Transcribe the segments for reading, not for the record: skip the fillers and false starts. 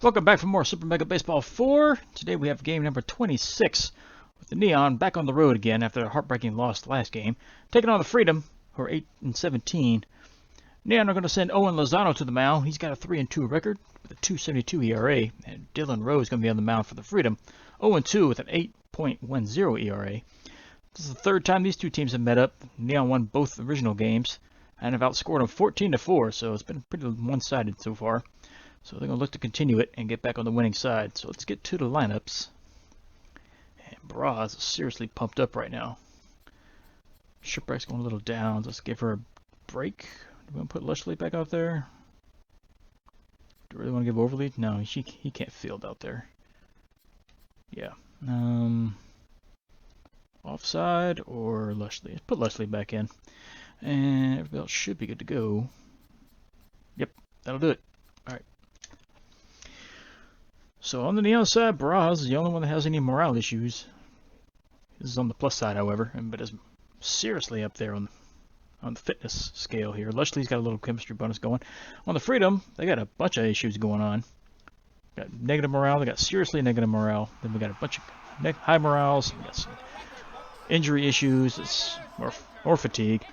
Welcome back for more Super Mega Baseball 4. Today we have game number 26 with the Neon back on the road again after a heartbreaking loss last game. Taking on the Freedom, who are 8-17. Neon are going to send Owen Lozano to the mound. He's got a 3-2 record with a 2.72 ERA. And Dylan Rose is going to be on the mound for the Freedom. 0-2 with an 8.10 ERA. This is the third time these two teams have met up. Neon won both original games and have outscored them 14-4, so it's been pretty one-sided so far. So they're going to look to continue it and get back on the winning side. So let's get to the lineups. And Braz is seriously pumped up right now. Shipwreck's going a little down. Let's give her a break. Do we want to put Lushley back out there? Do we really want to give Overly? No, he can't field out there. Yeah. Offside or Lushley? Let's put Lushley back in. And everybody else should be good to go. Yep, that'll do it. Alright. So on the Neon side, Braz is the only one that has any morale issues. This is on the plus side, however, but is seriously up there on the fitness scale here. Lushley's got a little chemistry bonus going. On the Freedom, they got a bunch of issues going on. Got negative morale. They got seriously negative morale. Then we got a bunch of high morales. We got some injury issues. It's more fatigue.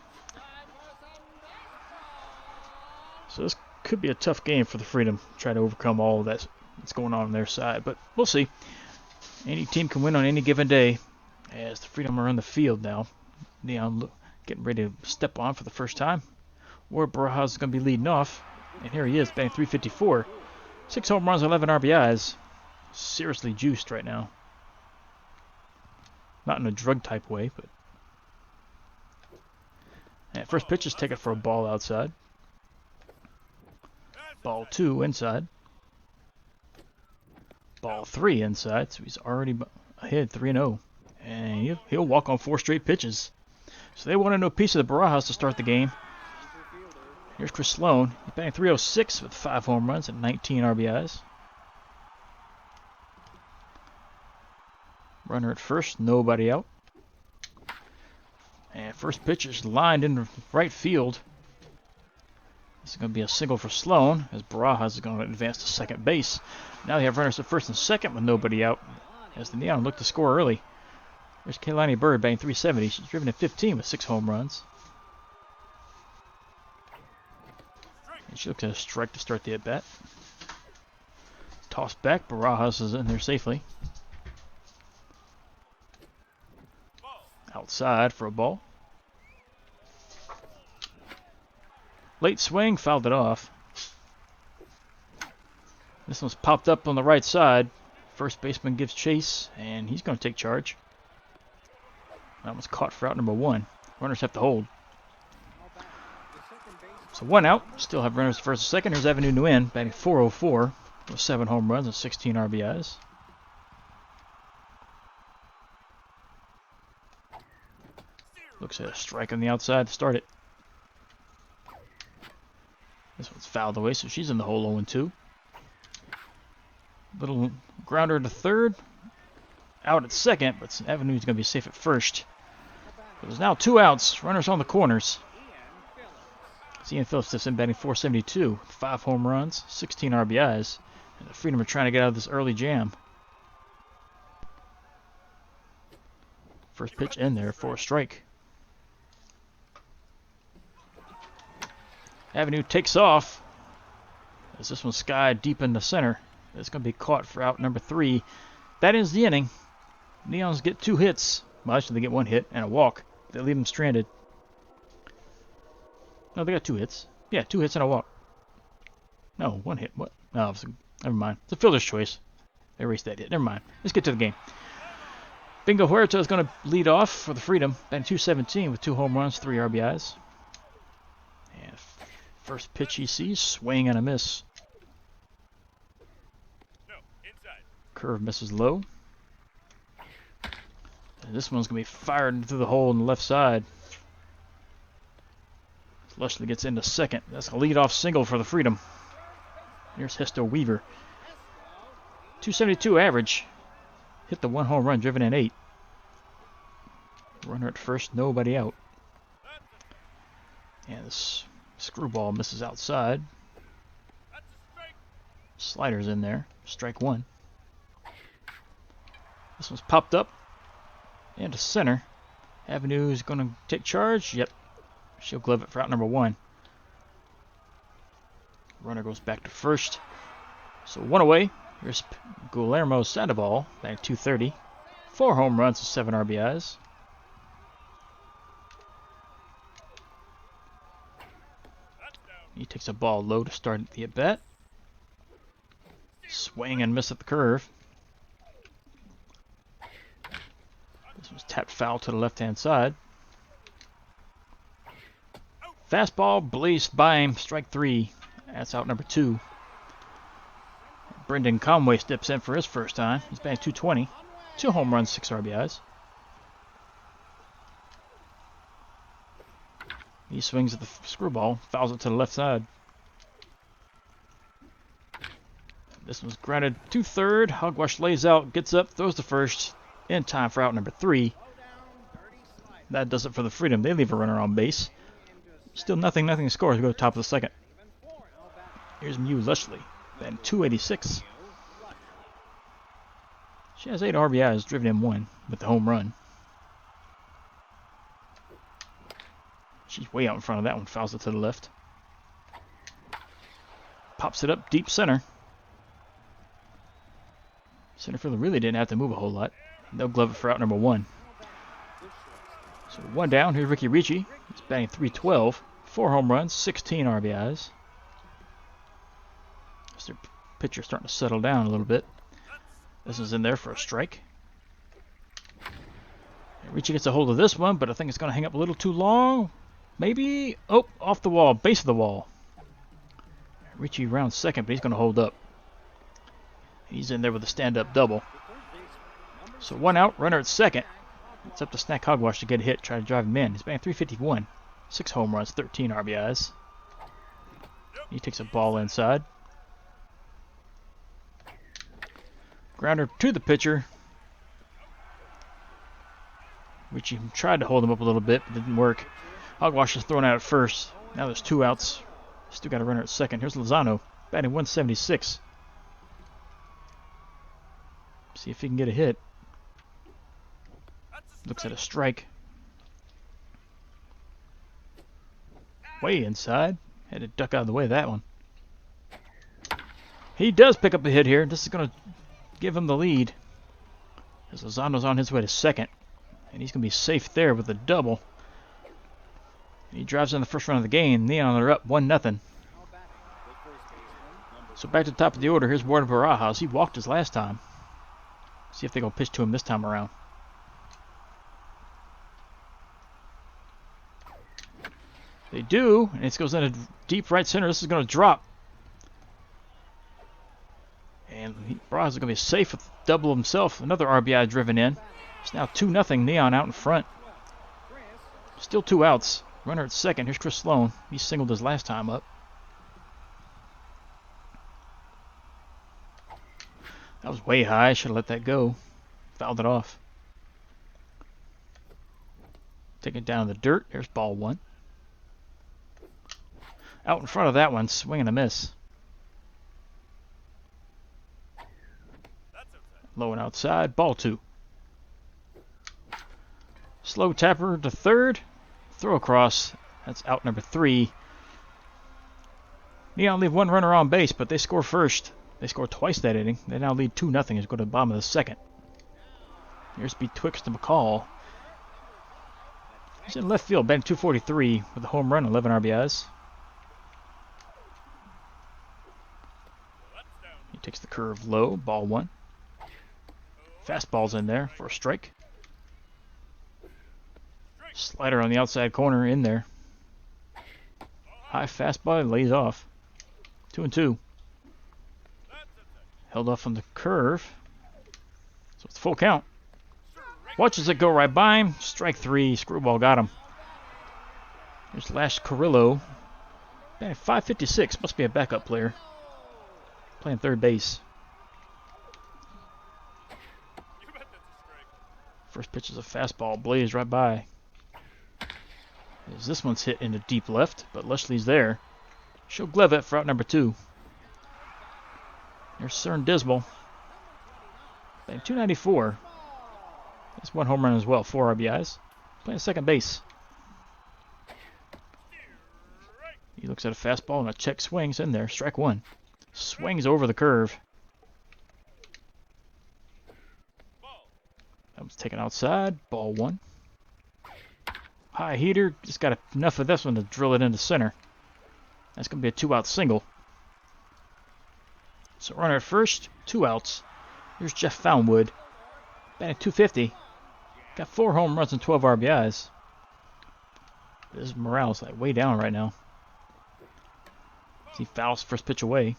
So this could be a tough game for the Freedom. Try to overcome all of that's going on their side, but we'll see. Any team can win on any given day. As the Freedom are on the field now, Neon getting ready to step on for the first time. Ward Barajas is going to be leading off, and here he is, batting .354, 6 home runs, 11 RBIs. Seriously juiced right now. Not in a drug type way, but. And first pitch is taken for a ball outside. Ball 2 inside. Ball 3 inside, so he's already ahead 3-0. And he'll walk on 4 straight pitches. So they want to know a piece of the Barajas to start the game. Here's Chris Sloan. He's batting .306 with 5 home runs and 19 RBIs. Runner at first, nobody out. And first pitch is lined in right field. This is going to be a single for Sloan, as Barajas is going to advance to second base. Now they have runners at first and second with nobody out, as the Neon look to score early. There's Kaylani Bird batting .370. She's driven to 15 with 6 home runs. And she looks at a strike to start the at-bat. Toss back, Barajas is in there safely. Outside for a ball. Late swing, fouled it off. This one's popped up on the right side. First baseman gives chase, and he's going to take charge. That one's caught for out number 1. Runners have to hold. So 1 out. Still have runners first and second. Here's Avenue Nguyen, batting .404 with 7 home runs and 16 RBIs. Looks at a strike on the outside to start it. This one's fouled away, so she's in the hole 0-2. Little grounder to third. Out at second, but Avenue's going to be safe at first. There's now 2 outs. Runners on the corners. Ian Phillips steps in batting .472. 5 home runs, 16 RBIs. And the Freedom are trying to get out of this early jam. First pitch in there for a strike. Avenue takes off as this one's skied deep in the center. It's going to be caught for out number 3. That ends the inning. Neons get 2 hits. Well, actually, they get 1 hit and a walk. They leave them stranded. No, they got 2 hits. Yeah, 2 hits and a walk. No, 1 hit. What? No, never mind. It's a fielder's choice. They erased that hit. Never mind. Let's get to the game. Bingo Huerta is going to lead off for the Freedom. Batting .217 with 2 home runs, 3 RBIs. And first pitch he sees, swing and a miss. Curve misses low. And this one's going to be fired through the hole on the left side. Lushley gets into second. That's a leadoff single for the Freedom. Here's Hester Weaver. .272 average. Hit the 1 home run, driven in 8. Runner at first, nobody out. And this screwball misses outside. Slider's in there. Strike one. This one's popped up. And to center. Avenue's going to take charge. Yep. She'll glove it for out number one. Runner goes back to first. So one away. Here's Guillermo Sandoval, batting .230. 4 home runs and 7 RBIs. He takes a ball low to start the at-bat. Swing and miss at the curve. This was tapped foul to the left-hand side. Fastball blazed by him, strike three. That's out number two. Brendan Conway steps in for his first time. He's batting .220. 2 home runs, 6 RBIs. He swings at the screwball, fouls it to the left side. This one's grounded to third. Hogwash lays out, gets up, throws to first. In time for out number 3. That does it for the Freedom. They leave a runner on base. Still nothing to score as we go to the top of the second. Here's Mew Lushley, then .286. She has 8 RBIs, driven in 1 with the home run. She's way out in front of that one, fouls it to the left. Pops it up deep center. Center fielder really didn't have to move a whole lot. They'll glove it for out number 1. So 1 down, here's Ricky Ricci. He's batting .312. 4 home runs, 16 RBIs. As their pitcher starting to settle down a little bit. This is in there for a strike. Ricci gets a hold of this one, but I think it's going to hang up a little too long. Maybe. Oh, off the wall, base of the wall. Ricci rounds second, but he's going to hold up. He's in there with a stand-up double. So 1 out, runner at second. It's up to Snack Hogwash to get a hit, try to drive him in. He's batting .351. 6 home runs, 13 RBIs. He takes a ball inside. Grounder to the pitcher. Ricci tried to hold him up a little bit, but didn't work. Hogwash is thrown out at first. Now there's 2 outs. Still got a runner at second. Here's Lozano, batting .176. See if he can get a hit. Looks at a strike. Way inside. Had to duck out of the way of that one. He does pick up a hit here. This is going to give him the lead. As Lozano's on his way to second. And he's going to be safe there with a double. He drives in the first run of the game. Neon are up 1-0. So back to the top of the order. Here's Warden Barajas. He walked his last time. See if they're going to pitch to him this time around. They do, and it goes into deep right center. This is going to drop. And Barajas is going to be safe with double himself. Another RBI driven in. It's now 2-0. Neon out in front. Still 2 outs. Runner at second. Here's Chris Sloan. He singled his last time up. That was way high. Should have let that go. Fouled it off. Take it down in the dirt. There's ball 1. Out in front of that one. Swing and a miss. Low and outside. Ball 2. Slow tapper to third. Throw across. That's out number 3. Neon leave 1 runner on base, but they score first. They scored twice that inning. They now lead 2-0 as go to the bottom of the second. Here's Betwixt McCall. He's in left field, batting .243 with a home run, 11 RBIs. He takes the curve low, ball 1. Fastball's in there for a strike. Slider on the outside corner in there. High fastball, lays off. 2-2. Held off on the curve. So it's full count. Watches it go right by him. Strike 3. Screwball got him. Here's Lash Carrillo. Man, .556. Must be a backup player. Playing third base. First pitch is a fastball. Blazed right by. As this one's hit into deep left, but Lushley's there. She'll glove it for out number 2. There's Cern Dismal. Batting 294. That's one home run as well, 4 RBIs. Playing second base. He looks at a fastball and a check swings in there. Strike one. Swings over the curve. That was taken outside. Ball one. High heater. Just got enough of this one to drill it into center. That's going to be a 2-out single. So runner at first. 2 outs. Here's Jeff Foundwood. Batting 250. Got 4 home runs and 12 RBIs. This morale's like way down right now. He fouls first pitch away.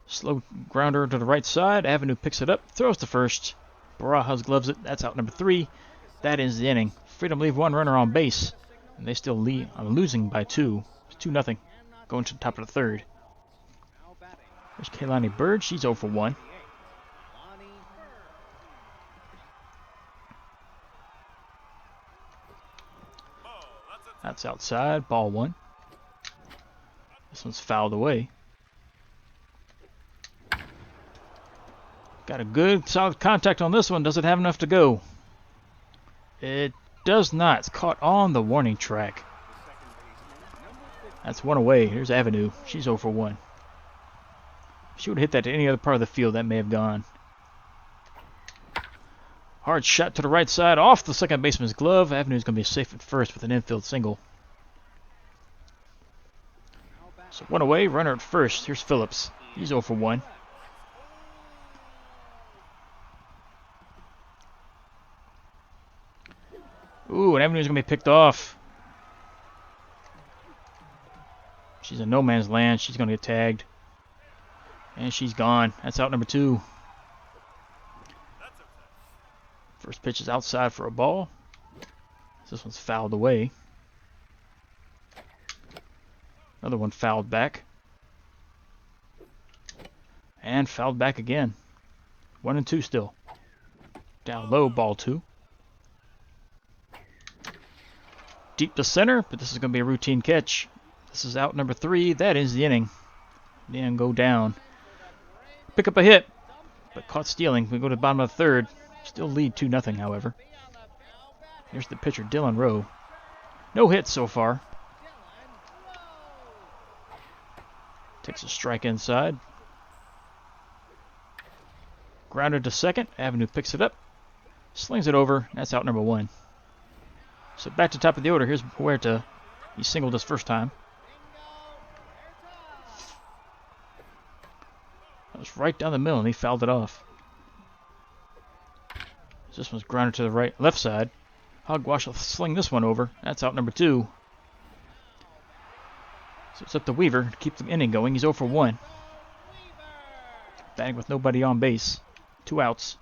Slow grounder to the right side. Avenue picks it up. Throws to first. Barajas gloves it. That's out number 3. That ends the inning. Freedom leave 1 runner on base. And they still lead. I'm losing by 2. It's 2-0. Going to the top of the third. There's Kaylani Bird. She's 0 for 1. That's outside. Ball 1. This one's fouled away. Got a good solid contact on this one. Does it have enough to go? It does not. It's caught on the warning track. That's 1 away. Here's Avenue. She's 0 for 1. If she would have hit that to any other part of the field, that may have gone. Hard shot to the right side off the second baseman's glove. Avenue's going to be safe at first with an infield single. So 1 away, runner at first. Here's Phillips. He's 0 for 1. Ooh, and Avenue's going to be picked off. She's in no man's land. She's going to get tagged. And she's gone. That's out number 2. First pitch is outside for a ball. This one's fouled away. Another one fouled back. And fouled back again. 1 and 2 still. Down low, ball 2. Deep to center, but this is going to be a routine catch. This is out number 3. That is the inning. Then go down. Pick up a hit, but caught stealing. We go to the bottom of the third. Still lead 2-0, however. Here's the pitcher, Dylan Rowe. No hits so far. Takes a strike inside. Grounded to second. Avenue picks it up. Slings it over. That's out number 1. So back to top of the order. Here's Huerta. He singled his first time. That was right down the middle, and he fouled it off. This one's grounded to the left side. Hogwash will sling this one over. That's out number 2. So it's up to Weaver to keep the inning going. He's 0 for 1. Batting with nobody on base. 2 outs.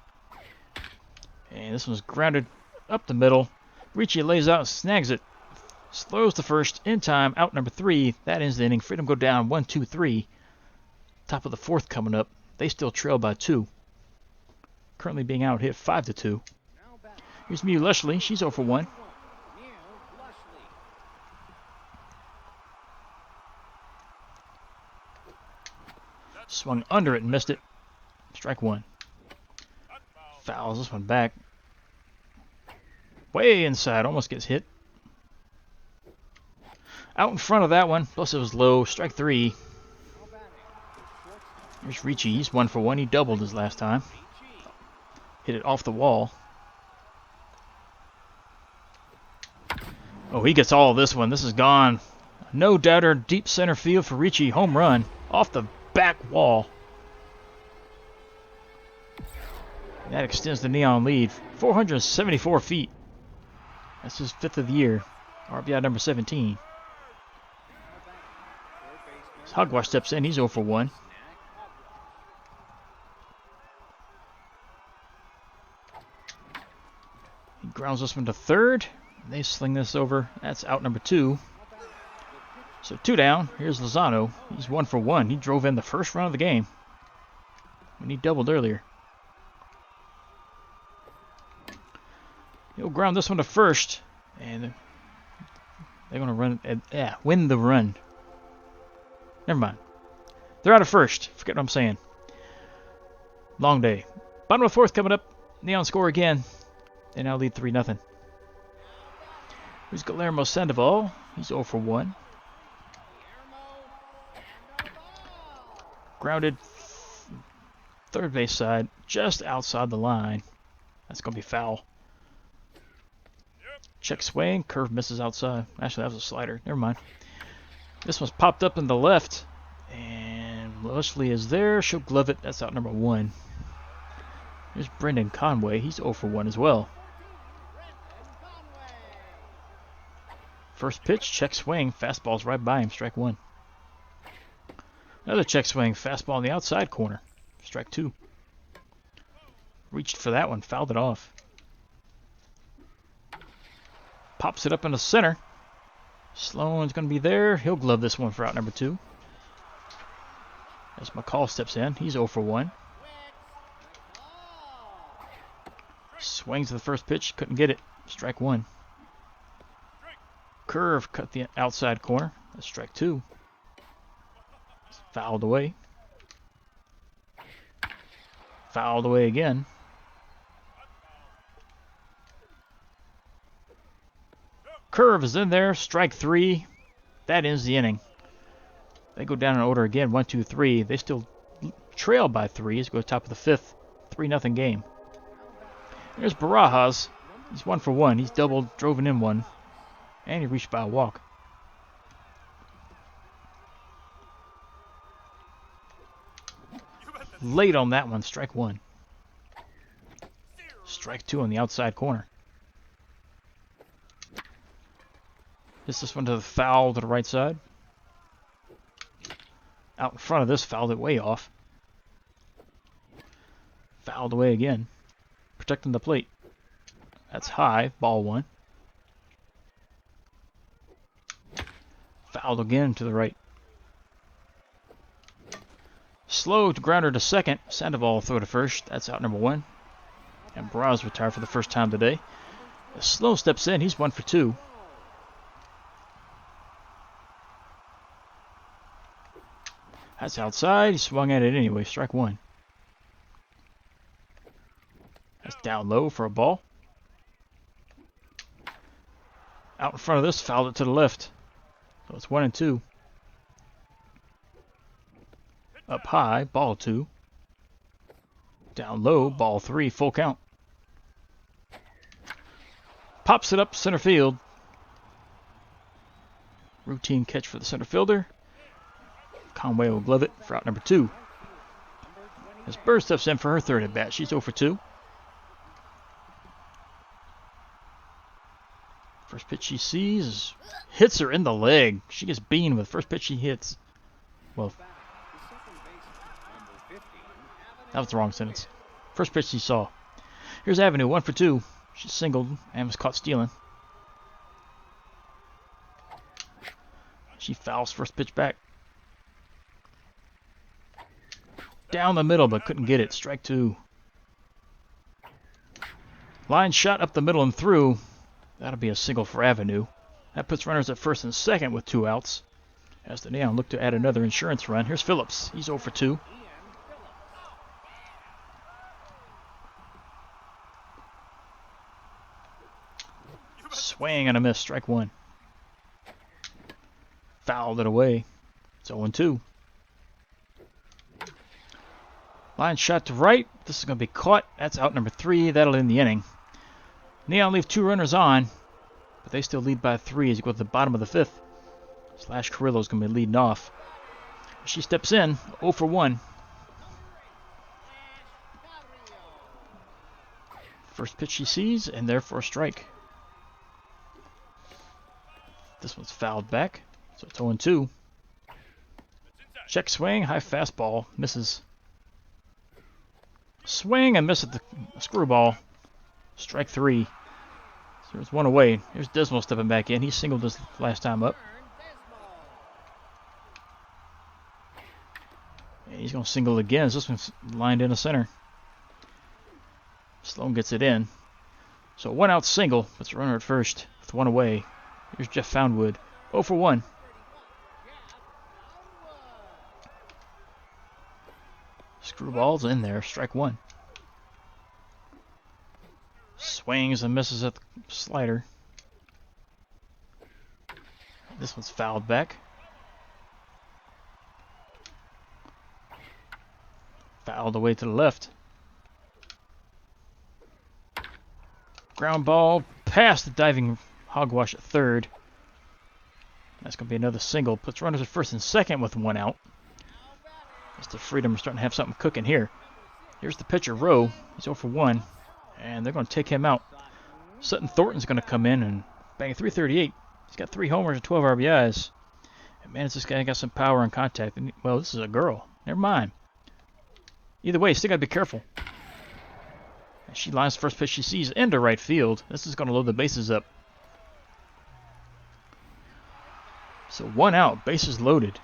And this one's grounded up the middle. Ricci lays out and snags it. Slows the first in time. Out number 3. That ends the inning. Freedom go down 1-2-3. Top of the 4th coming up. They still trail by 2. Currently being out hit 5-2. Here's Mew Lushley. She's 0 for 1. Swung under it and missed it. Strike 1. Fouls this one back. Way inside. Almost gets hit. Out in front of that one. Plus it was low. Strike 3. Here's Ricci. He's 1 for 1. He doubled his last time. Hit it off the wall. Oh, he gets all of this one. This is gone. No doubter. Deep center field for Ricci. Home run. Off the back wall. That extends the Neon lead. 474 feet. That's his 5th of the year. RBI number 17. Hogwash steps in. He's 0 for 1. He grounds this one to third. They sling this over. That's out number 2. So 2 down. Here's Lozano. He's 1 for 1. He drove in the first run of the game when he doubled earlier. He'll ground this one to first, and they're going to win the run. Never mind. They're out of first. Forget what I'm saying. Long day. Bottom of the fourth coming up. Neon score again. They now lead 3-0. Here's Guillermo Sandoval. He's 0 for 1. Grounded third base side, just outside the line. That's going to be foul. Check swing. Curve misses outside. Actually, that was a slider. Never mind. This one's popped up in the left. And Leslie is there. She'll glove it. That's out number 1. Here's Brendan Conway. He's 0 for 1 as well. First pitch, check swing. Fastball's right by him. Strike 1. Another check swing. Fastball in the outside corner. Strike 2. Reached for that one. Fouled it off. Pops it up in the center. Sloan's going to be there. He'll glove this one for out number 2. As McCall steps in. He's 0 for 1. Swings to the first pitch. Couldn't get it. Strike 1. Curve cut the outside corner. That's strike 2. It's fouled away. Fouled away again. Curve is in there. Strike 3. That ends the inning. They go down in order again. 1, 2, 3. They still trail by 3 as they go top of the 5th. 3-0 game. Here's Barajas. He's 1 for 1. He's doubled, drove in 1. And he reached by a walk. Late on that one. Strike 1. Strike 2 on the outside corner. Hits this one to the foul to the right side. Out in front of this, fouled it way off. Fouled away again. Protecting the plate. That's high. Ball 1. Fouled again to the right. Slow to grounder to second. Sandoval throw to first. That's out number 1. And Braz retired for the first time today. Slow steps in. He's 1 for 2. That's outside. He swung at it anyway. Strike 1. That's down low for a ball. Out in front of this, fouled it to the left. So it's 1 and 2. Up high, ball 2. Down low, ball 3, full count. Pops it up center field. Routine catch for the center fielder. Conway will glove it for out number 2. As Bird steps in for her third at bat, she's 0 for 2. First pitch she sees hits her in the leg. She gets beamed with the first pitch she hits. Well, that was the wrong sentence. First pitch she saw. Here's Avenue, 1 for 2. She singled and was caught stealing. She fouls first pitch back. Down the middle, but couldn't get it. Strike 2. Line shot up the middle and through. That'll be a single for Avenue. That puts runners at first and second with 2 outs. As the Neon look to add another insurance run. Here's Phillips. He's 0 for 2. Swing and a miss. Strike 1. Fouled it away. It's 0 2. Line shot to right. This is going to be caught. That's out number 3. That'll end the inning. Neon leave 2 runners on, but they still lead by 3 as you go to the bottom of the 5th. Slash Carrillo's going to be leading off. She steps in, 0 for 1. First pitch she sees, and there for a strike. This one's fouled back, so it's 0 2. Check swing, high fastball, misses. Swing and miss at the screwball. Strike 3. So there's 1 away. Here's Dismal stepping back in. He singled this last time up. And he's going to single again as this one's lined in the center. Sloan gets it in. So 1 out single. Puts the runner at first with 1 away. Here's Jeff Foundwood. 0 for 1. Screwball's in there. Strike one. Swings and misses at the slider. This one's fouled back. Fouled away to the left. Ground ball past the diving hogwash at third. That's going to be another single. Puts runners at first and second with one out. Mr. Freedom is starting to have something cooking here. Here's the pitcher, Rowe. He's 0 for 1. And they're going to take him out. Sutton Thornton's going to come in and bang 338. He's got 3 homers and 12 RBIs. And man, this guy got some power and contact. And, well, this is a girl. Never mind. Either way, still got to be careful. And she lines the first pitch she sees into right field. This is going to load the bases up. So 1 out, bases loaded.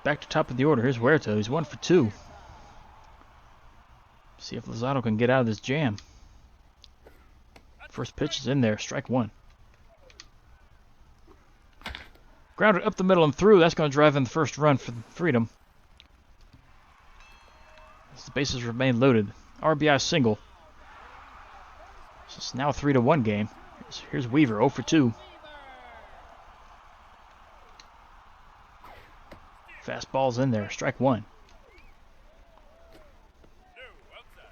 Back to top of the order. Here's Huerta. He's 1 for 2. See if Lozano can get out of this jam. First pitch is in there. Strike one. Grounded up the middle and through. That's going to drive in the first run for Freedom. As the bases remain loaded. RBI single. So it's now a 3-1 game. Here's Weaver. 0 for 2. Fastball's in there. Strike one.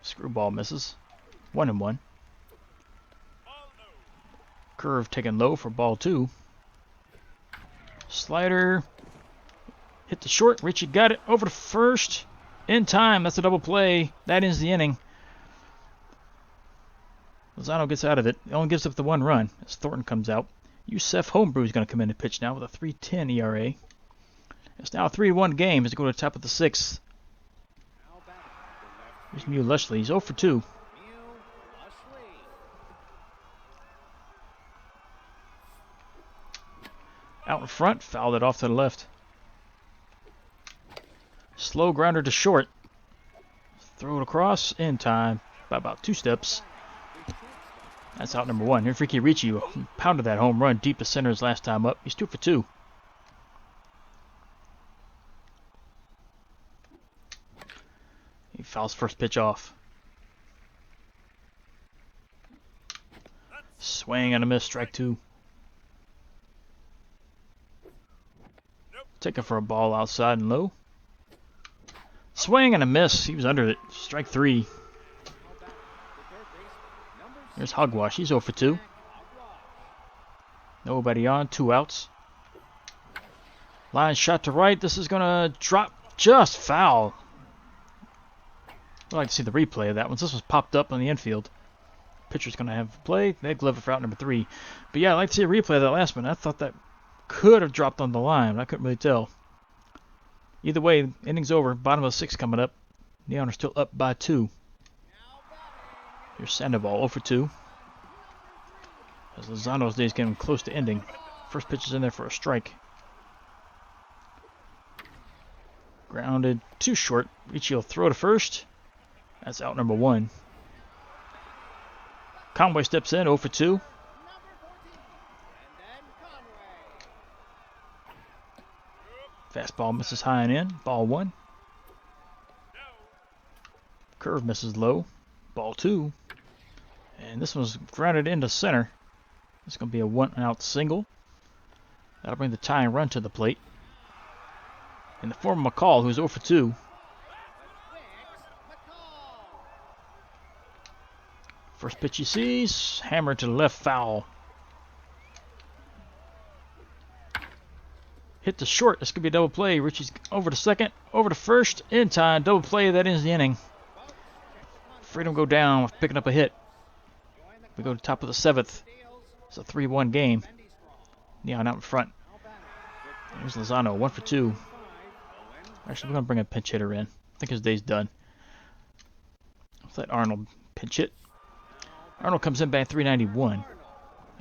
Screwball misses. 1-1. Curve taken low for ball 2. Slider. Hit the short. Richie got it. Over to first. In time. That's a double play. That ends the inning. Lozano gets out of it. It only gives up the 1 run as Thornton comes out. Yusef Homebrew is going to come in and pitch now with a 3.10 ERA. It's now a 3-1 game as they go to the top of the 6th. Here's Mew Lushley. He's 0 for 2. Out in front, fouled it off to the left. Slow grounder to short. Throw it across in time by about 2 steps. That's out number 1. Here's Ricky Ricci, who pounded that home run deep to center his last time up. He's 2 for 2. He fouls first pitch off. Swing and a miss, strike 2. Taking for a ball outside and low. Swing and a miss. He was under it. Strike 3. There's Hogwash. He's 0 for 2. Nobody on. 2 outs. Line shot to right. This is going to drop just foul. I'd like to see the replay of that one. This was popped up on the infield. Pitcher's going to have play. They glove it for out number 3. But yeah, I'd like to see a replay of that last one. I thought that could have dropped on the line. I couldn't really tell. Either way, inning's over. Bottom of the 6th coming up. Neon are still up by 2. Here's Sandoval, 0 for 2. As Lozano's day is getting close to ending. First pitch is in there for a strike. Grounded too short. Ricci will throw to first. That's out number 1. Conway steps in, 0 for 2. Fastball misses high and in. Ball 1. Curve misses low. Ball 2. And this one's grounded into center. It's going to be a 1-out single. That'll bring the tying run to the plate. In the form of McCall, who's 0 for 2. First pitch he sees. Hammered to the left, foul. Hit the short. This could be a double play. Richie's over to second. Over to first. In time. Double play. That ends the inning. Freedom go down with picking up a hit. We go to top of the 7th. It's a 3-1 game. Neon out in front. Here's Lozano, 1 for 2. Actually, we're going to bring a pinch hitter in. I think his day's done. Let's let Arnold pinch hit. Arnold comes in batting 391.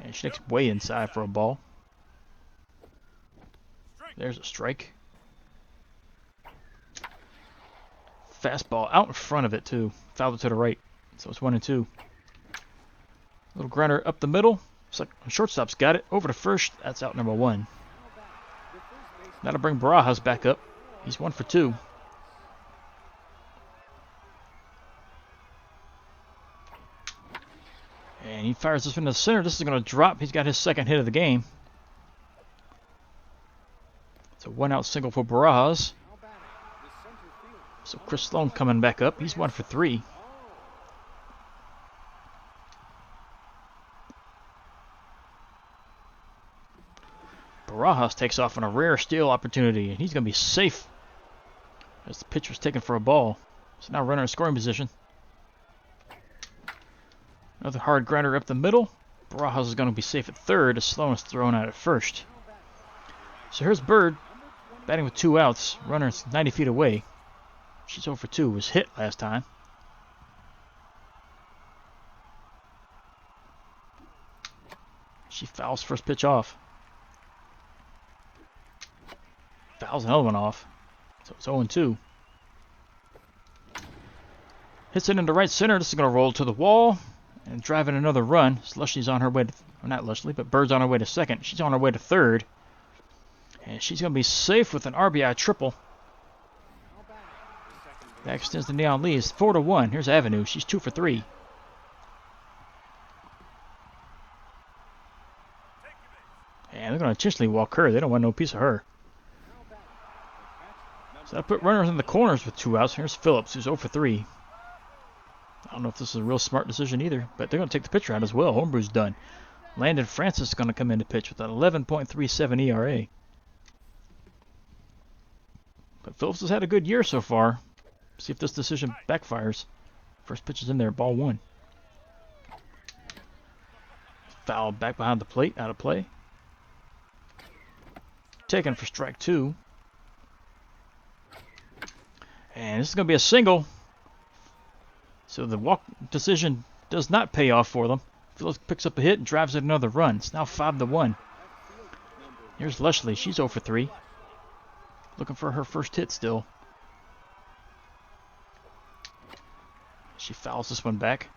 And she takes way inside for a ball. There's a strike. Fastball out in front of it, too. Fouled it to the right. So it's 1 and 2. Little grounder up the middle. Shortstop's got it. Over to first. That's out number 1. That'll bring Barajas back up. He's 1 for 2. And he fires this one to the center. This is going to drop. He's got his second hit of the game. It's a 1-out single for Barajas. So Chris Sloan coming back up. He's 1 for 3. Barajas takes off on a rare steal opportunity, and he's going to be safe as the pitch was taken for a ball. So now runner in scoring position. Another hard grinder up the middle. Barajas is going to be safe at third as Sloan is thrown out at first. So here's Bird batting with 2 outs. Runner is 90 feet away. She's 0 for 2. Was hit last time. She fouls first pitch off. Fouls another one off. So it's 0-2. Hits it into right center. This is going to roll to the wall and drive in another run. Lushley's on her way to, well, not Lushley, but Bird's on her way to second. She's on her way to third. And she's going to be safe with an RBI triple. That extends the Neon lead. It's 4-1. Here's Avenue. She's 2 for 3. And they're going to intentionally walk her. They don't want no piece of her. So I put runners in the corners with 2 outs. Here's Phillips, who's 0 for 3. I don't know if this is a real smart decision either, but they're going to take the pitcher out as well. Homebrew's done. Landon Francis is going to come in to pitch with an 11.37 ERA. But Phillips has had a good year so far. See if this decision backfires. First pitch is in there, ball 1. Foul back behind the plate, out of play. Taken for strike 2. And this is going to be a single. So the walk decision does not pay off for them. Phillips picks up a hit and drives in another run. It's now 5-1. Here's Lushley. She's 0 for 3. Looking for her first hit still. She fouls this one back.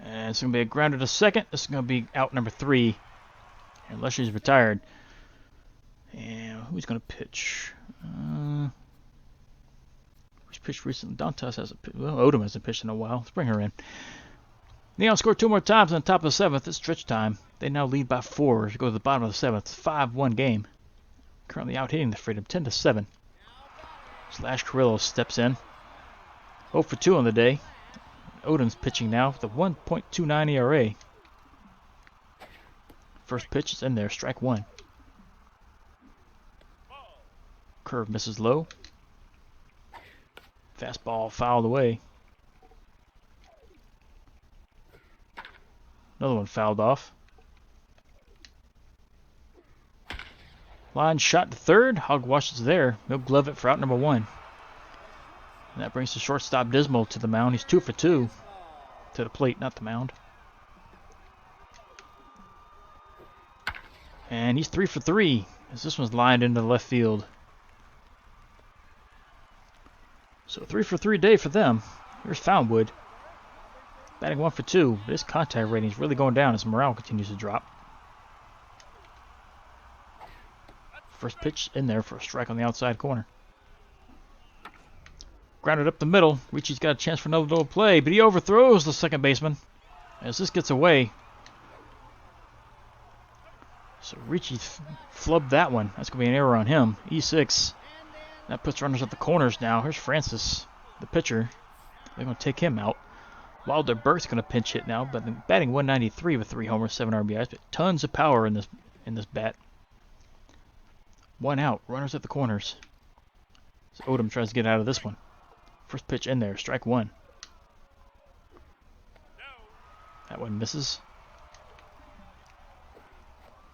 And it's going to be a grounder to second. This is going to be out number 3. And Lushley's retired. And who's going to pitch? Who's pitched recently? Dantas hasn't pitched. Well, Odom hasn't pitched in a while. Let's bring her in. Neon scored 2 more times on the top of the 7th. It's stretch time. They now lead by 4 to go to the bottom of the 7th. 5-1 game. Currently out hitting the Freedom 10-7. Slash Carrillo steps in. 0 for 2 on the day. Odom's pitching now with a 1.29 ERA. First pitch is in there. Strike 1. Curve misses low. Fastball fouled away. Another one fouled off. Line shot to third. Hogwash is there. He'll glove it for out number 1. And that brings the shortstop Dismal to the mound. He's 2 for 2. To the plate, not the mound. And he's 3 for 3. As this one's lined into the left field. So 3 for 3 day for them. Here's Foundwood. Batting 1 for 2. But his contact rating is really going down as morale continues to drop. First pitch in there for a strike on the outside corner. Grounded up the middle. Ricci's got a chance for another double play, but he overthrows the second baseman as this gets away. So Ricci flubbed that one. That's going to be an error on him. E6. That puts runners at the corners now. Here's Francis, the pitcher. They're going to take him out. Wilder Burke's going to pinch hit now, but batting 193 with 3 homers, 7 RBIs. But tons of power in this bat. 1 out. Runners at the corners. So Odom tries to get out of this one. First pitch in there. Strike 1. That one misses.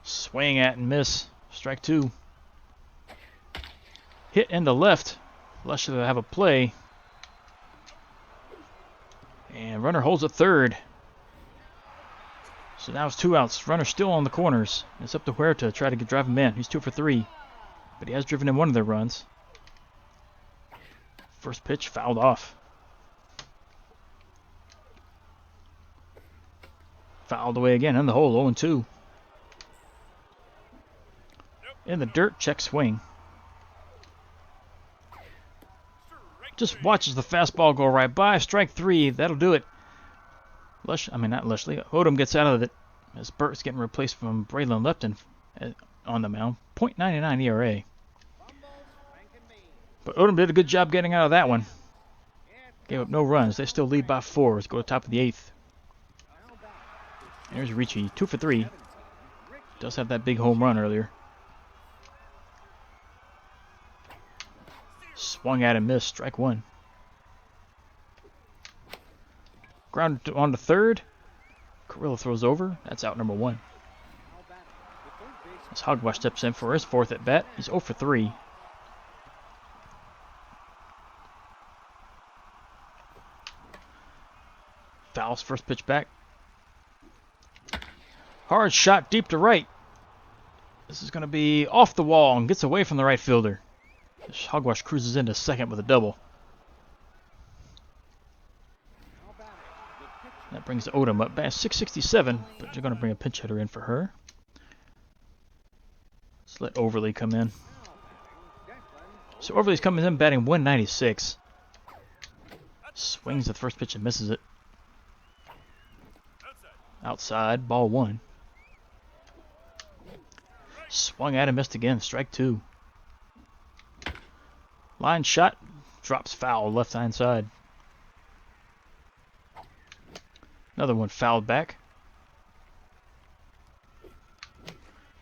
Swing at and miss. Strike 2. Hit into left. Lush to have a play. And runner holds at third. So now it's 2 outs. Runner still on the corners. It's up to Huerta to try to drive him in. He's 2 for 3. But he has driven in one of their runs. First pitch fouled off. Fouled away again in the hole. 0-2. In the dirt, check swing. Just watches the fastball go right by. Strike 3. That'll do it. Not Lushley. Odom gets out of it as Burt's getting replaced from Braylon Lepton on the mound. .99 ERA. But Odom did a good job getting out of that one. Gave up no runs. They still lead by 4. Let's go to the top of the 8th. There's Ricci, 2 for 3. Does have that big home run earlier. Swung at and missed. Strike 1. Ground on to third. Carrillo throws over. That's out number 1. As Hogwash steps in for his 4th at bat. He's 0 for 3. Fouls first pitch back. Hard shot deep to right. This is going to be off the wall and gets away from the right fielder. Hogwash cruises into second with a double. That brings Odom up. Bat 667, but you're going to bring a pinch hitter in for her. Let's let Overly come in. So Overly's coming in batting 196. Swings at the first pitch and misses it. Outside, ball 1. Swung at and missed again. Strike 2. Line shot. Drops foul left hand side. Another one fouled back.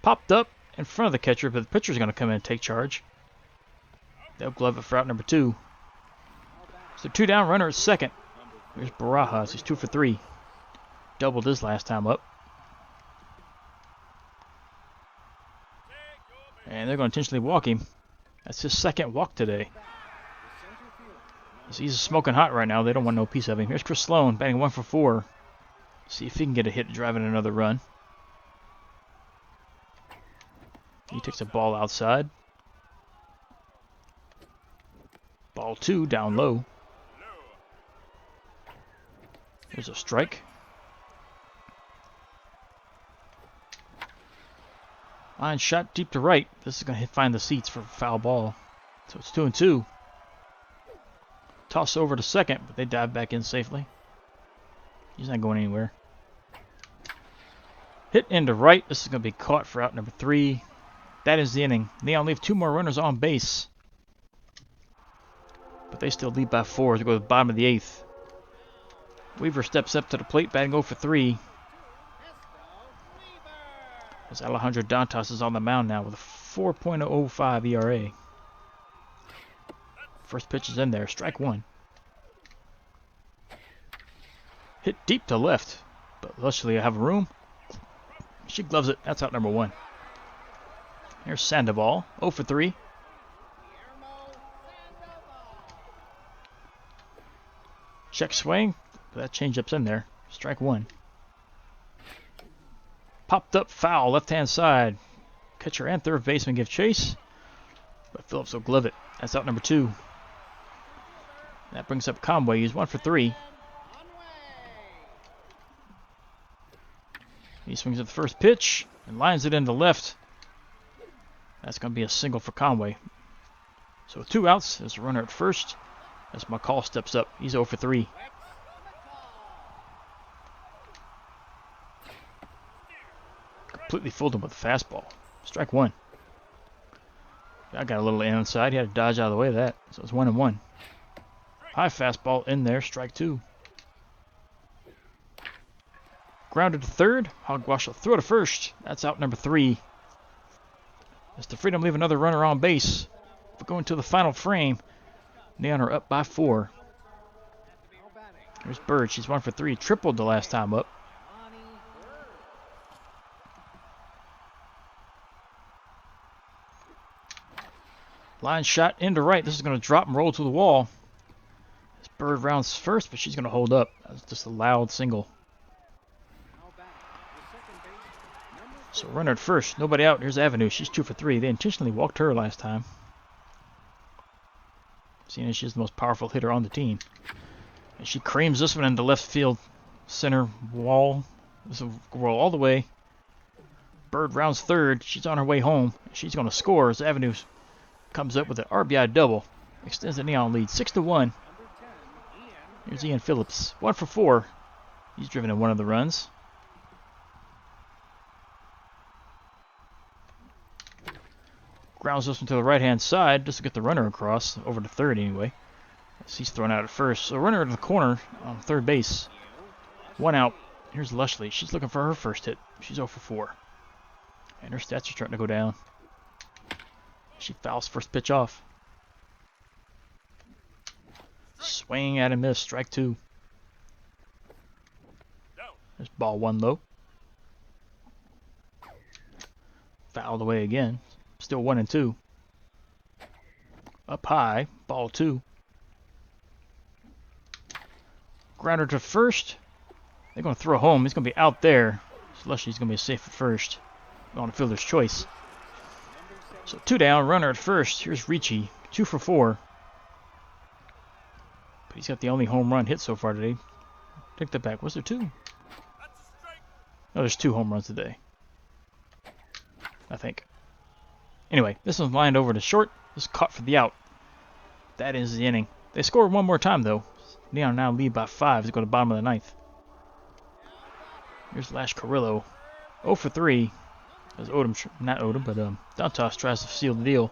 Popped up in front of the catcher, but the pitcher's going to come in and take charge. They'll glove it for out number 2. So 2 down, runner at second. Here's Barajas. He's 2 for 3. Doubled his last time up. And they're going to intentionally walk him. That's his 2nd walk today. So he's smoking hot right now. They don't want no piece of him. Here's Chris Sloan batting 1 for 4. See if he can get a hit driving another run. He takes a ball outside. Ball 2 down low. There's a strike. Line shot deep to right. This is going to find the seats for a foul ball. So it's 2-2. Toss over to second, but they dive back in safely. He's not going anywhere. Hit into right. This is going to be caught for out number 3. That is the inning. Neon leave 2 more runners on base. But they still lead by 4 as we go to the bottom of the 8th. Weaver steps up to the plate, batting 0 for 3. As Alejandro Dantas is on the mound now with a 4.05 ERA. First pitch is in there. Strike 1. Hit deep to left. But luckily I have room. She gloves it. That's out number 1. Here's Sandoval. 0 for 3. Check swing. That changeup's in there. Strike 1. Popped up foul, left-hand side. Catcher and third baseman give chase. But Phillips will glove it. That's out number 2. That brings up Conway. He's 1 for 3. He swings at the first pitch and lines it into left. That's going to be a single for Conway. So with 2 outs, there's a runner at first. As McCall steps up. He's 0 for 3. Completely fooled him with a fastball. Strike 1. I got a little inside. He had to dodge out of the way of that. So it's 1-1. High fastball in there. Strike 2. Grounded to third. Hogwash will throw to first. That's out number 3. As the Freedom leave another runner on base. We're going to the final frame. Neon are up by 4. There's Bird. She's 1 for 3. Tripled the last time up. Line shot into right. This is going to drop and roll to the wall. This Bird rounds first, but she's going to hold up. That's just a loud single. So runner at first. Nobody out. Here's Avenue. She's 2 for 3. They intentionally walked her last time. Seeing as she's the most powerful hitter on the team. And she creams this one into left field center wall. This will roll all the way. Bird rounds third. She's on her way home. She's going to score as Avenue comes up with an RBI double. extends the Neon lead 6-1. Here's Ian Phillips, 1 for 4. He's driven in one of the runs. Grounds this one to the right-hand side just to get the runner across, over to third anyway. As he's thrown out at first. So runner to the corner on third base. 1 out. Here's Lushley. She's looking for her first hit. She's 0 for 4. And her stats are starting to go down. She fouls first pitch off. Swing at and miss. Strike 2. There's ball 1 low. Fouled away again. Still 1-2. Up high. Ball 2. Grounder to first. They're going to throw home. He's going to be out there. So Lushley's going to be safe at first. On a fielder's choice. So 2 down. Runner at first. Here's Ricci. 2 for 4. But he's got the only home run hit so far today. Take that back. Was there 2? No, there's 2 home runs today. I think. Anyway, this one's lined over to short. This is caught for the out. That is the inning. They scored 1 more time, though. Neon now lead by 5 as they go to the bottom of the 9th. Here's Lash Carrillo. 0 for 3. As Dantas tries to seal the deal.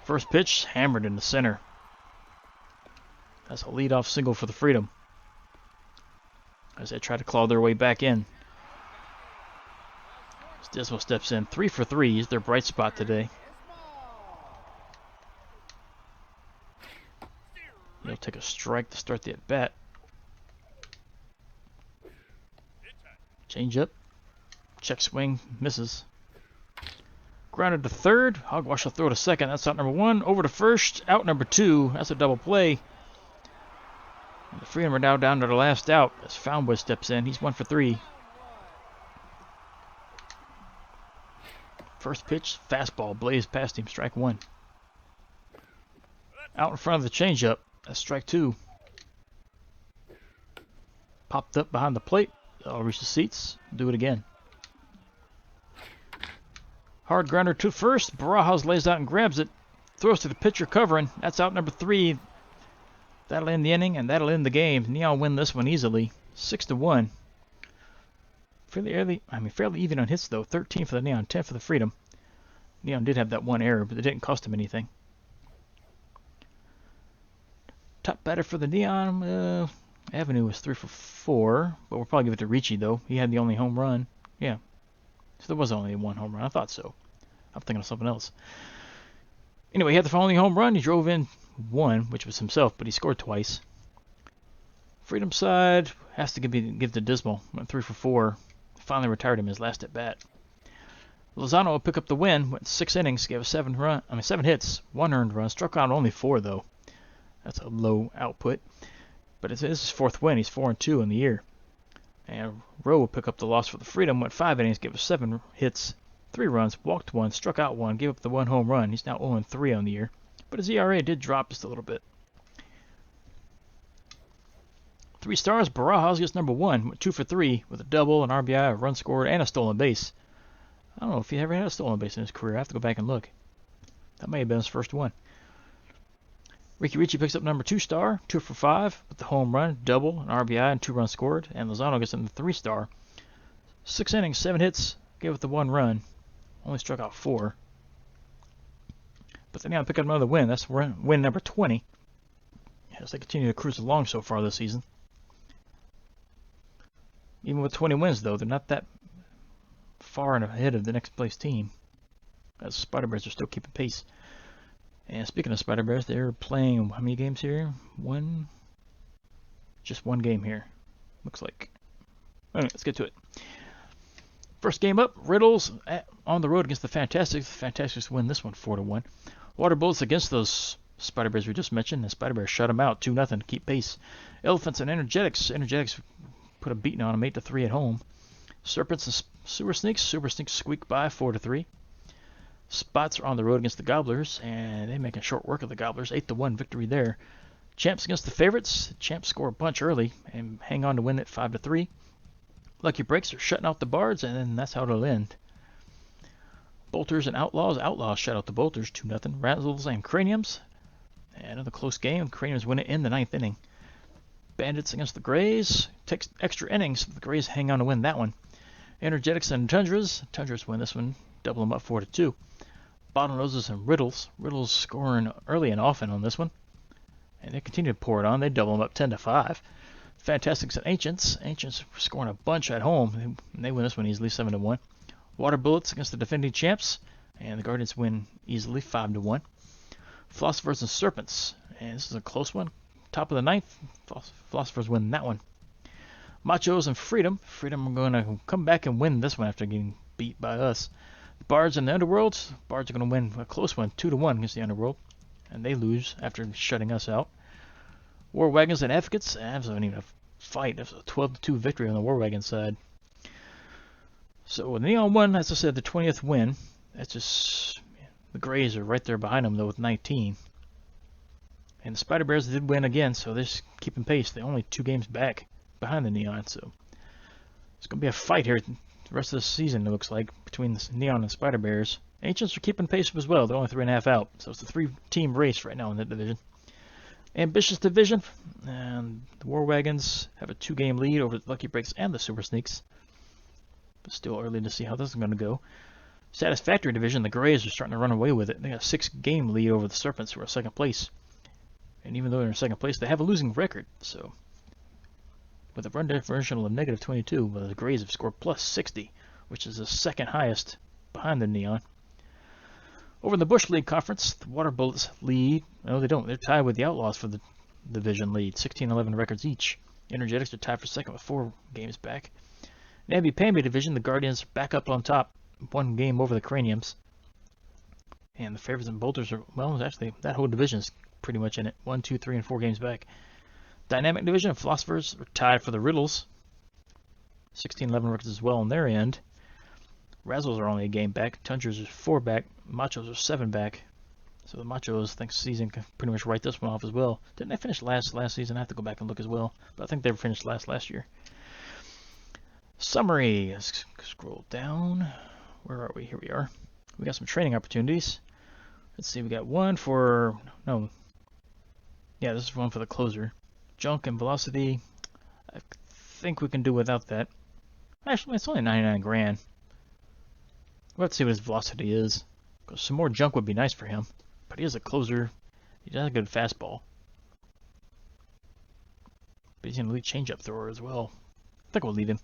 First pitch, hammered in the center. That's a leadoff single for the Freedom. As they try to claw their way back in. Dismal steps in. 3 for 3 is their bright spot today. He'll take a strike to start the at-bat. Change up. Check swing. Misses. Grounded to third. Hogwash will throw to second. That's out number 1. Over to first. Out number 2. That's a double play. And the Freedom are now down to the last out as Foundwood steps in. He's 1 for 3. First pitch, fastball, blazed past him, strike 1. Out in front of the changeup, that's strike 2. Popped up behind the plate, I'll reach the seats, do it again. Hard grounder to first, Barajas lays out and grabs it, throws to the pitcher covering, that's out number 3. That'll end the inning and that'll end the game. Neon win this one easily, 6-1. Fairly even on hits though. 13 for the Neon, 10 for the Freedom. Neon did have that 1 error, but it didn't cost him anything. Top batter for the Neon, Avenue was 3 for 4, but we'll probably give it to Ricci though. He had the only home run. Yeah, so there was only 1 home run. I thought so. I'm thinking of something else. Anyway, he had the only home run. He drove in 1, which was himself, but he scored twice. Freedom side has to give to Dismal. Went 3 for 4. Finally retired him his last at bat. Lozano will pick up the win. Went 6 innings, gave 7 hits, 1 earned run. Struck out only 4 though. That's a low output. But it's his 4th win. He's 4-2 in the year. And Rowe will pick up the loss for the Freedom. Went 5 innings, gave 7 hits, 3 runs, walked 1, struck out 1, gave up the 1 home run. He's now 0-3 on the year. But his ERA did drop just a little bit. 3 stars, Barajas gets number 1, went 2 for 3 with a double, an RBI, a run scored, and a stolen base. I don't know if he ever had a stolen base in his career. I have to go back and look. That may have been his first one. Ricky Ricci picks up number 2 star, 2 for 5 with the home run, double, an RBI, and 2 runs scored. And Lozano gets him the 3 star. 6 innings, 7 hits, gave it the 1 run. Only struck out 4. But then now pick up another win. That's win number 20. As they continue to cruise along so far this season. Even with 20 wins, though, they're not that far and ahead of the next place team. As Spider Bears are still keeping pace. And speaking of Spider Bears, they're playing how many games here? Just 1 game here. Looks like. Anyway, let's get to it. First game up, Riddles on the road against the Fantastics. The Fantastics win this one 4-1. Water Bullets against those Spider Bears we just mentioned. The Spider Bears shut them out 2-0 to keep pace. Elephants and Energetics. Energetics put a beating on them 8-3 at home. Serpents and Super Sneaks. Super Sneaks squeak by 4-3. Spots are on the road against the Gobblers, and they make a short work of the Gobblers. 8-1 victory there. Champs against the Favorites. Champs score a bunch early and hang on to win it 5-3. Lucky Breaks are shutting out the Bards, and then that's how it'll end. Bolters and Outlaws. Outlaws shut out the Bolters 2-0. Razzles and Craniums. And another close game. Craniums win it in the 9th inning. Bandits against the Grays. Takes extra innings. The Grays hang on to win that one. Energetics and Tundras. Tundras win this one. Double them up 4-2. Bottlenoses and Riddles. Riddles scoring early and often on this one. And they continue to pour it on. They double them up 10-5. Fantastics and Ancients. Ancients scoring a bunch at home. They win this one easily 7-1. Water Bullets against the defending champs. And the Guardians win easily 5-1. Philosophers and Serpents. And this is a close one. Top of the 9th. Philosophers win that one. Machos and Freedom. Freedom are going to come back and win this one after getting beat by us. The Bards and the Underworlds. Bards are going to win a close one, 2-1 against the Underworld. And they lose after shutting us out. War Wagons and Advocates. That wasn't even a fight. That was a 12-2 victory on the War Wagon side. So with Neon won, as I said, the 20th win. That's just... The Grays are right there behind them, though, with 19. And the Spider Bears did win again, so they're just keeping pace. They're only 2 games back behind the Neon, so... It's going to be a fight here the rest of the season, it looks like, between the Neon and Spider Bears. Ancients are keeping pace as well. They're only 3.5 out, so it's a 3-team race right now in that division. Ambitious division, and the War Wagons have a 2-game lead over the Lucky Breaks and the Super Sneaks. But still early to see how this is going to go. Satisfactory division, the Grays are starting to run away with it. They got a 6-game lead over the Serpents, who are second place. And even though they're in second place, they have a losing record. So, with a run differential of -22, well, the Grays have scored +60, which is the second highest behind the Neon. Over in the Bush League Conference, the Water Bullets lead. No, they don't. They're tied with the Outlaws for the division lead, 16-11 records each. Energetics are tied for second with 4 games back. Namby-Pamby division, the Guardians back up on top, 1 game over the Craniums. And the Favors and Bolters are, well, actually, that whole division is pretty much in it. 1, 2, 3, and 4 games back. Dynamic division, Philosophers are tied for the Riddles. 16-11 records as well on their end. Razzles are only a game back. Tundras are 4 back. Machos are 7 back. So the Machos, I think, season can pretty much write this one off as well. Didn't they finish last season? I have to go back and look as well. But I think they finished last year. Summary. Let's scroll down. Where are we? Here we are. We got some training opportunities. Let's see. We got one for... No. Yeah, this is one for the closer. Junk and Velocity. I think we can do without that. Actually, it's only 99 grand. Let's see what his velocity is. Because some more junk would be nice for him. But he is a closer. He does a good fastball. But he's an elite changeup thrower as well. I think we'll leave him.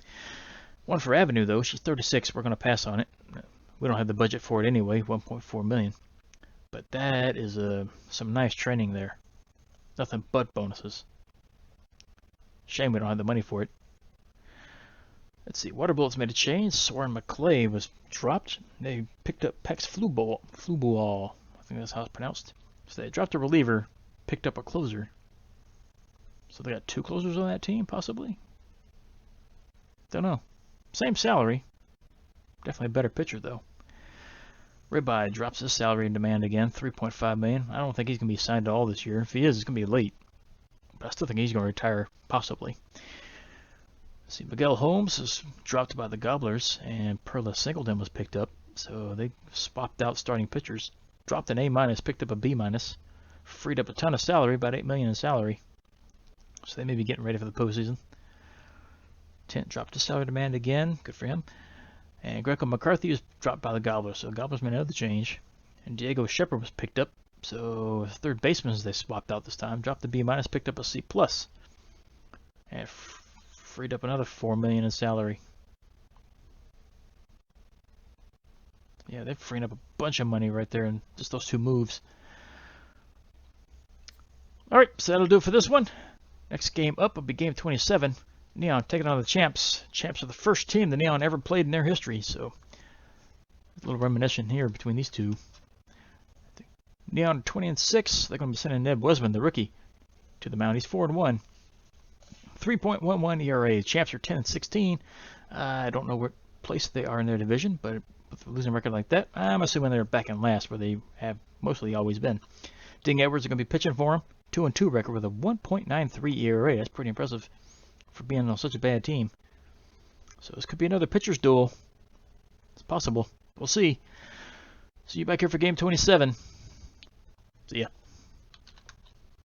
One for Avenue, though. She's 36. We're going to pass on it. We don't have the budget for it anyway. 1.4 million. But that is some nice training there. Nothing but bonuses. Shame we don't have the money for it. Let's see. Water Bullets made a change. Soren McClay was dropped. They picked up Pex Flueball. I think that's how it's pronounced. So they dropped a reliever, picked up a closer. So they got 2 closers on that team, possibly? Don't know. Same salary. Definitely a better pitcher, though. Ribeye drops his salary and demand again, $3.5 million. I don't think he's going to be signed to all this year. If he is, it's going to be late. But I still think he's going to retire, possibly. Let's see, Miguel Holmes is dropped by the Gobblers, and Perla Singleton was picked up. So they swapped out starting pitchers. Dropped an A-, picked up a B-. Freed up a ton of salary, about $8 million in salary. So they may be getting ready for the postseason. Tent dropped his salary demand again. Good for him. And Greco McCarthy was dropped by the Gobblers. So the Gobblers made another change. And Diego Shepard was picked up. So third baseman they swapped out this time. Dropped the B-, picked up a C+. And freed up another $4 million in salary. Yeah, they've freed up a bunch of money right there in just those 2 moves. Alright, so that'll do it for this one. Next game up will be game 27. Neon taking on the Champs. Champs are the first team the Neon ever played in their history, so a little reminiscent here between these two. Neon 20-6. They're going to be sending Ned Wesman, the rookie, to the mound. He's 4-1. 3.11 ERA. Champs are 10-16. I don't know what place they are in their division, but with a losing record like that, I'm assuming they're back in last, where they have mostly always been. Ding Edwards are going to be pitching for him. 2-2 record with a 1.93 ERA. That's pretty impressive for being on such a bad team. So this could be another pitcher's duel. It's possible. We'll see. See you back here for game 27. See ya.